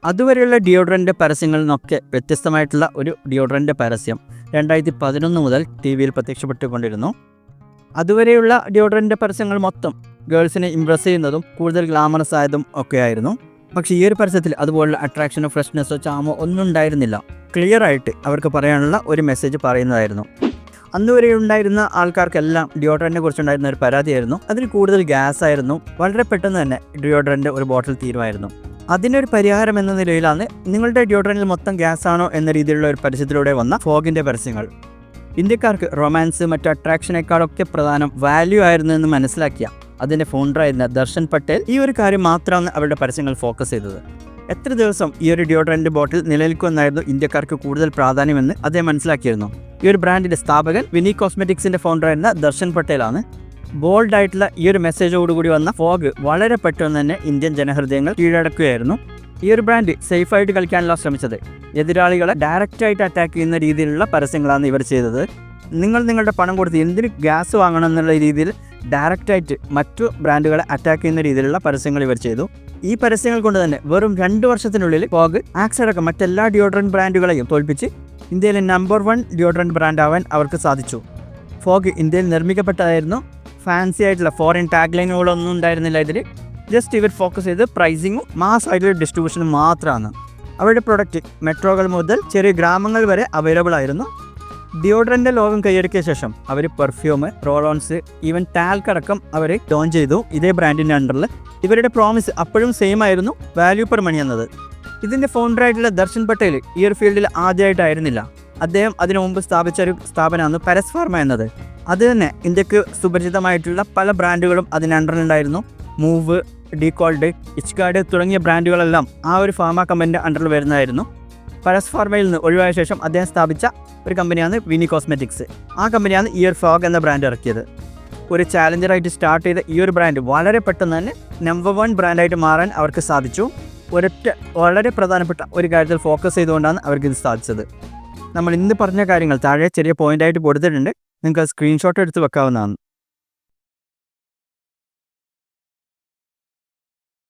അതുവരെയുള്ള ഡിയോഡ്രൻ്റ് പരസ്യങ്ങളിൽ നിന്നൊക്കെ വ്യത്യസ്തമായിട്ടുള്ള ഒരു ഡിയോഡ്രൻ്റ് പരസ്യം 2011 മുതൽ ടി വിയിൽ പ്രത്യക്ഷപ്പെട്ടുകൊണ്ടിരുന്നു. അതുവരെയുള്ള ഡിയോഡ്രൻ്റ് പരസ്യങ്ങൾ മൊത്തം ഗേൾസിനെ ഇംപ്രസ് ചെയ്യുന്നതും കൂടുതൽ ഗ്ലാമറസ് ആയതും ഒക്കെയായിരുന്നു. പക്ഷേ ഈ ഒരു പരസ്യത്തിൽ അതുപോലുള്ള അട്രാക്ഷനോ ഫ്രഷ്നെസ്സോ ചാമോ ഒന്നും ഉണ്ടായിരുന്നില്ല. ക്ലിയർ ആയിട്ട് അവർക്ക് പറയാനുള്ള ഒരു മെസ്സേജ് പറയുന്നതായിരുന്നു. അന്നുവരെ ഉണ്ടായിരുന്ന ആൾക്കാർക്കെല്ലാം ഡിയോഡ്രൻറ്റിനെ കുറിച്ചുണ്ടായിരുന്ന ഒരു പരാതിയായിരുന്നു അതിൽ കൂടുതൽ ഗ്യാസ് ആയിരുന്നു. വളരെ പെട്ടെന്ന് തന്നെ ഡിയോഡ്രൻ്റ് ഒരു ബോട്ടിൽ തീരുമായിരുന്നു. അതിനൊരു പരിഹാരം എന്ന നിലയിലാണ് നിങ്ങളുടെ ഡിയോഡ്രൻറ്റിൽ മൊത്തം ഗ്യാസ് ആണോ എന്ന രീതിയിലുള്ള ഒരു പരസ്യത്തിലൂടെ വന്ന ഫോഗിൻ്റെ പരസ്യങ്ങൾ. ഇന്ത്യക്കാർക്ക് റൊമാൻസ് മറ്റു അട്രാക്ഷനേക്കാളൊക്കെ പ്രധാനം വാല്യൂ ആയിരുന്നു എന്ന് മനസ്സിലാക്കിയ അതിൻ്റെ ഫൗണ്ടറായിരുന്ന ദർശൻ പട്ടേൽ ഈ ഒരു കാര്യം മാത്രമാണ് അവരുടെ പരസ്യങ്ങൾ ഫോക്കസ് ചെയ്തത്. എത്ര ദിവസം ഈ ഒരു ഡിയോഡ്രൻറ്റ് ബോട്ടിൽ നിലനിൽക്കുമെന്നായിരുന്നു ഇന്ത്യക്കാർക്ക് കൂടുതൽ പ്രാധാന്യമെന്ന് അദ്ദേഹം മനസ്സിലാക്കിയിരുന്നു. ഈ ഒരു ബ്രാൻഡിൻ്റെ സ്ഥാപകൻ വിനി കോസ്മെറ്റിക്സിൻ്റെ ഫൗണ്ടറായിരുന്ന ദർശൻ പട്ടേലാണ്. ബോൾഡ് ആയിട്ടുള്ള ഈ ഒരു മെസ്സേജോടുകൂടി വന്ന ഫോഗ് വളരെ പെട്ടെന്ന് തന്നെ ഇന്ത്യൻ ജനഹൃദയങ്ങൾ കീഴടക്കുകയായിരുന്നു. ഈ ഒരു ബ്രാൻഡ് സേഫായിട്ട് കളിക്കാനല്ല ശ്രമിച്ചത്. എതിരാളികളെ ഡയറക്റ്റായിട്ട് അറ്റാക്ക് ചെയ്യുന്ന രീതിയിലുള്ള പരസ്യങ്ങളാണ് ഇവർ ചെയ്തത്. നിങ്ങളുടെ പണം കൊടുത്ത് എന്തിന് ഗ്യാസ് വാങ്ങണം എന്നുള്ള രീതിയിൽ ഡയറക്റ്റായിട്ട് മറ്റു ബ്രാൻഡുകളെ അറ്റാക്ക് ചെയ്യുന്ന രീതിയിലുള്ള പരസ്യങ്ങൾ ഇവർ ചെയ്തു. ഈ പരസ്യങ്ങൾ കൊണ്ട് തന്നെ വെറും 2 വർഷത്തിനുള്ളിൽ ഫോഗ് ആക്സ് അടക്കം മറ്റെല്ലാ ഡിയോഡ്രൻറ്റ് ബ്രാൻഡുകളെയും തോൽപ്പിച്ച് ഇന്ത്യയിലെ നമ്പർ 1 ഡിയോഡ്രൻറ്റ് ബ്രാൻഡ് ആവാൻ അവർക്ക് സാധിച്ചു. ഫോഗ് ഇന്ത്യയിൽ നിർമ്മിക്കപ്പെട്ടതായിരുന്നു. ഫാൻസി ആയിട്ടുള്ള ഫോറിൻ ടാഗ് ലൈനുകളൊന്നും ഉണ്ടായിരുന്നില്ല ഇതിൽ. ജസ്റ്റ് ഇവർ ഫോക്കസ് ചെയ്ത് പ്രൈസിങ്ങും മാസ് ആയിട്ടുള്ള ഡിസ്ട്രിബ്യൂഷനും മാത്രമാണ്. അവരുടെ പ്രൊഡക്റ്റ് മെട്രോകൾ മുതൽ ചെറിയ ഗ്രാമങ്ങൾ വരെ അവൈലബിൾ ആയിരുന്നു. ഡിയോഡ്രൻ്റെ ലോകം കൈയടക്കിയ ശേഷം അവർ പെർഫ്യൂം, റോളോൺസ്, ഈവൻ ടാൽക്ക് അടക്കം അവർ ലോഞ്ച് ചെയ്തു ഇതേ ബ്രാൻഡിൻ്റെ അണ്ടറിൽ. ഇവരുടെ പ്രോമിസ് അപ്പോഴും സെയിം ആയിരുന്നു, വാല്യൂ പെർ മണി എന്നത്. ഇതിൻ്റെ ഫൗണ്ടറായിട്ടുള്ള ദർശൻ പട്ടേൽ ഈ ഒരു ഫീൽഡിൽ ആദ്യമായിട്ടായിരുന്നില്ല. അദ്ദേഹം അതിനു മുമ്പ് സ്ഥാപിച്ച ഒരു സ്ഥാപനമാണ് പരസ് ഫാർമ എന്നത്. അത് തന്നെ ഇന്ത്യക്ക് സുപരിചിതമായിട്ടുള്ള പല ബ്രാൻഡുകളും അതിന് അണ്ടറിലുണ്ടായിരുന്നു. മൂവ്, ഡീകോൾഡ്, ഇച്ച്കാർഡ് തുടങ്ങിയ ബ്രാൻഡുകളെല്ലാം ആ ഒരു ഫാർമ കമ്പനിൻ്റെ അണ്ടറിൽ വരുന്നതായിരുന്നു. പരസ് ഫാർമയിൽ നിന്ന് ഒഴിവായ ശേഷം അദ്ദേഹം സ്ഥാപിച്ച ഒരു കമ്പനിയാണ് വിനി കോസ്മെറ്റിക്സ്. ആ കമ്പനിയാണ് ഈ ഒരു ഫോഗ് എന്ന ബ്രാൻഡ് ഇറക്കിയത്. ഒരു ചാലഞ്ചറായിട്ട് സ്റ്റാർട്ട് ചെയ്ത ഈ ഒരു ബ്രാൻഡ് വളരെ പെട്ടെന്ന് തന്നെ നമ്പർ 1 ബ്രാൻഡായിട്ട് മാറാൻ അവർക്ക് സാധിച്ചു. ഒരൊറ്റ വളരെ പ്രധാനപ്പെട്ട ഒരു കാര്യത്തിൽ ഫോക്കസ് ചെയ്തുകൊണ്ടാണ് അവർക്കിത് സാധിച്ചത്. നമ്മൾ ഇന്ന് പറഞ്ഞ കാര്യങ്ങൾ താഴെ ചെറിയ പോയിൻ്റായിട്ട് കൊടുത്തിട്ടുണ്ട്. നിങ്ങൾക്ക് സ്ക്രീൻഷോട്ട് എടുത്ത് വെക്കാവുന്നതാണ്.